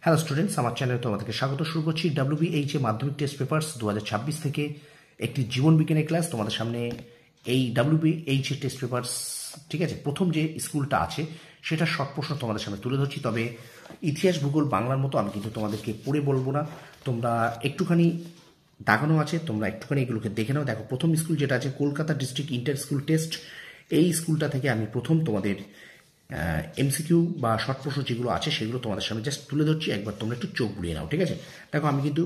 Hello students, আমার চ্যানেলে তোমাদেরকে স্বাগত। শুরু করছি WBHA মাধ্যমিক টেস্ট পেপার্স 2026 থেকে একটি জীবন বিজ্ঞানের ক্লাস তোমাদের সামনে। এই WBHA টেস্ট পেপার্স, ঠিক আছে, প্রথম যে স্কুলটা আছে সেটা শর্ট প্রশ্ন তোমাদের সামনে তুলে ধরছি। তবে ইতিহাস, ভূগোল, বাংলার মতো আমি কিন্তু তোমাদেরকে পড়ে বলবো না। তোমরা একটুখানি দাগানো আছে, তোমরা একটুখানি এগুলোকে দেখে নাও। দেখো, প্রথম স্কুল যেটা আছে Kolkata district inter school test, এই স্কুলটা থেকে আমি প্রথম তোমাদের এমসিকিউ বা শর্ট প্রশ্ন যেগুলো আছে সেগুলো তোমাদের সামনে জাস্ট তুলে ধরছি। একবার তোমরা একটু চোখ বুলিয়ে নাও, ঠিক আছে? দেখো, আমি কিন্তু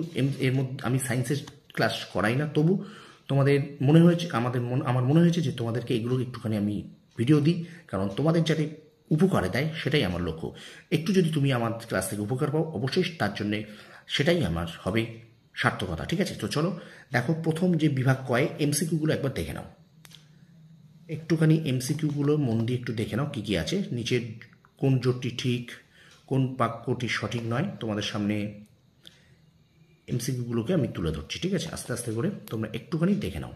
এর মধ্যে আমি সায়েন্সের ক্লাস করাই না, তবু তোমাদের মনে হয়েছে আমার মনে হয়েছে যে তোমাদেরকে এগুলো একটুখানি আমি ভিডিও দিই, কারণ তোমাদের যাতে উপকারে দেয় সেটাই আমার লক্ষ্য। একটু যদি তুমি আমার ক্লাস থেকে উপকার পাও, অবশ্যই তার জন্যে সেটাই আমার হবে সার্থকতা, ঠিক আছে? তো চলো দেখো, প্রথম যে বিভাগ কয় এমসিকিউগুলো একবার দেখে নাও। একটুখানি এমসিকিউগুলো মন দিয়ে একটু দেখে নাও কী কী আছে। নিচের কোন জোটটি ঠিক, কোন বাক্যটি সঠিক নয়, তোমাদের সামনে এমসিকিউগুলোকে আমি তুলে ধরছি, ঠিক আছে? আস্তে আস্তে করে তোমরা একটুখানি দেখে নাও।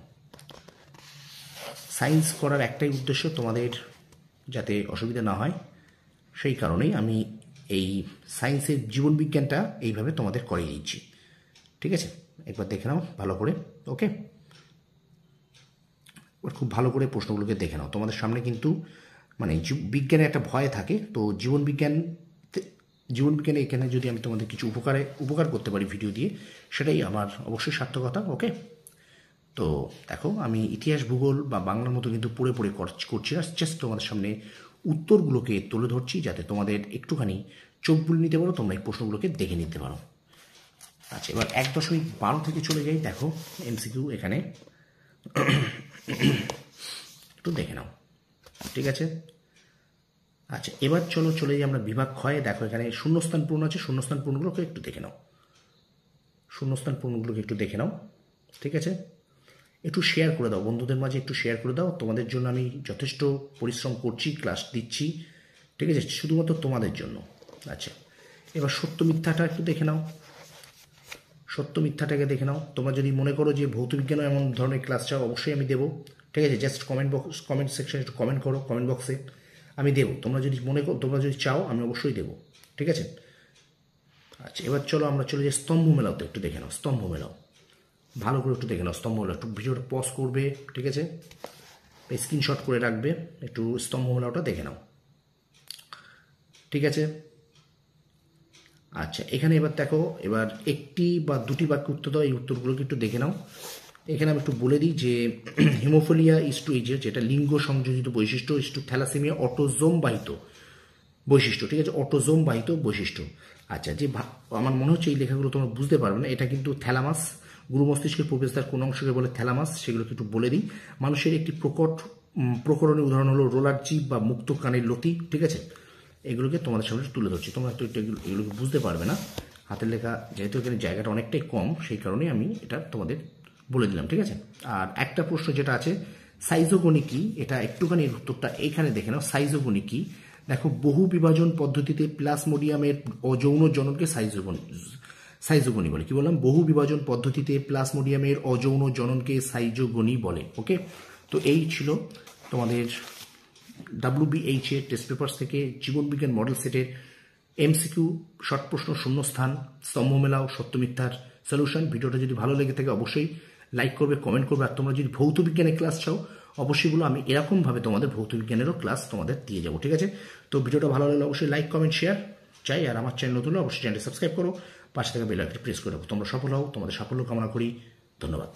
সায়েন্স করার একটাই উদ্দেশ্য, তোমাদের যাতে অসুবিধা না হয়, সেই কারণেই আমি এই সায়েন্সের জীবনবিজ্ঞানটা এইভাবে তোমাদের করিয়ে দিচ্ছি, ঠিক আছে? একবার দেখে নাও ভালো করে, ওকে? খুব ভালো করে প্রশ্নগুলোকে দেখে নাও। তোমাদের সামনে কিন্তু মানে বিজ্ঞানে একটা ভয় থাকে, তো জীবনবিজ্ঞানে এখানে যদি আমি তোমাদের কিছু উপকার করতে পারি ভিডিও দিয়ে, সেটাই আমার অবশ্যই সার্থকতা, ওকে? তো দেখো, আমি ইতিহাস, ভূগোল বা বাংলার মতো কিন্তু পড়ে করছি না, জাস্ট তোমাদের সামনে উত্তরগুলোকে তুলে ধরছি যাতে তোমাদের একটুখানি চোখ বুলে নিতে পারো, তোমরা এই প্রশ্নগুলোকে দেখে নিতে পারো। আচ্ছা, এবার 1.12 থেকে চলে যাই। দেখো, এমসিকিউ এখানে একটু দেখে নাও, ঠিক আছে? আচ্ছা, এবার চলে যাই আমরা বিভাগ ক্ষয়ে। দেখো, এখানে শূন্যস্থান পূরণ আছে, শূন্যস্থান পূরণগুলোকে একটু দেখে নাও, শূন্যস্থান পূরণগুলোকে একটু দেখে নাও, ঠিক আছে? একটু শেয়ার করে দাও বন্ধুদের মাঝে, একটু শেয়ার করে দাও। তোমাদের জন্য আমি যথেষ্ট পরিশ্রম করছি, ক্লাস দিচ্ছি, ঠিক আছে, শুধুমাত্র তোমাদের জন্য। আচ্ছা, এবার সত্য মিথ্যাটা একটু দেখে নাও, সত্য মিথ্যাটাকে দেখে নাও। তোমরা যদি মনে করো যে ভৌতবিজ্ঞানও এমন ধরনের ক্লাস চাও, অবশ্যই আমি দেবো, ঠিক আছে? জাস্ট কমেন্ট সেকশনে একটু কমেন্ট করো, কমেন্ট বক্সে আমি দেবো। তোমরা যদি চাও আমি অবশ্যই দেবো, ঠিক আছে? আচ্ছা, এবার চলো আমরা চলে যাই স্তম্ভ মেলাও। তো একটু দেখে নাও স্তম্ভ মেলাও, ভালো করে একটু দেখে নাও স্তম্ভ মেলাও। একটু ভিডিওটা পজ করবে, ঠিক আছে? স্ক্রিনশট করে রাখবে, একটু স্তম্ভ মেলাওটা দেখে নাও, ঠিক আছে? আচ্ছা, এখানে এবার দেখো, এবার একটি বা দুটি বাক্য উত্তর দাও। এই উত্তরগুলোকে একটু দেখে নাও। এখানে আমি একটু বলে দিই যে হিমোফিলিয়া ইস্টু এইচএস, যেটা লিঙ্গ সংযোজিত বৈশিষ্ট্য, ইস্টু থ্যালাসেমিয়া অটোজোম বাহিত বৈশিষ্ট্য, ঠিক আছে? অটোজোম বাহিত বৈশিষ্ট্য। আচ্ছা, যে আমার মনে হচ্ছে এই লেখাগুলো তোমরা বুঝতে পারবে না। এটা কিন্তু থ্যালামাস, গুরু মস্তিষ্কের প্রবেশদ্বার কোন অংশকে বলে থ্যালামাস, সেগুলোকে একটু বলে দিই। মানুষের একটি প্রকরণের উদাহরণ হলো রোলার জিভ বা মুক্ত কানের লতি, ঠিক আছে? এগুলোকে তোমাদের সামনে তুলে ধরছি। তোমরা তো এগুলোকে বুঝতে পারবে না, হাতের লেখা যেহেতু এখানে জায়গাটা অনেকটাই কম, সেই কারণেই আমি এটা তোমাদের বলে দিলাম, ঠিক আছে? আর একটা প্রশ্ন যেটা আছে সাইজোগনি কি, এটা একটুখানি উত্তরটা এখানে দেখে নাও। সাইজোগনি কি? দেখো, বহু বিভাজন পদ্ধতিতে প্লাজমোডিয়ামের অযৌন জননকে সাইজোগনি বলে। কি বললাম? বহু বিভাজন পদ্ধতিতে প্লাজমোডিয়ামের অযৌন জননকে সাইজোগনি বলে, ওকে? তো এই ছিল তোমাদের WBHA টেস্ট পেপার্স থেকে জীবনবিজ্ঞান মডেল সেটের এমসিকিউ, শর্ট প্রশ্ন, শূন্যস্থান, স্তম্ভ মেলাও, সত্য মিথ্যার সলিউশন। ভিডিওটা যদি ভালো লেগে থাকে অবশ্যই লাইক করবে, কমেন্ট করবে। আর তোমরা যদি ভৌতবিজ্ঞানের ক্লাস চাও, অবশ্যই বলো, আমি এরকমভাবে তোমাদের ভৌতবিজ্ঞানেরও ক্লাস তোমাদের দিয়ে যাবো, ঠিক আছে? তো ভিডিওটা ভালো লাগলে অবশ্যই লাইক, কমেন্ট, শেয়ার চাই। আর আমার চ্যানেল নতুন হলে অবশ্যই চ্যানেলটি সাবস্ক্রাইব করো, পাশে থাকা বেল আইকনটি প্রেস করে রাখো। তোমরা সফল হও, তোমাদের সাফল্য কামনা করি। ধন্যবাদ।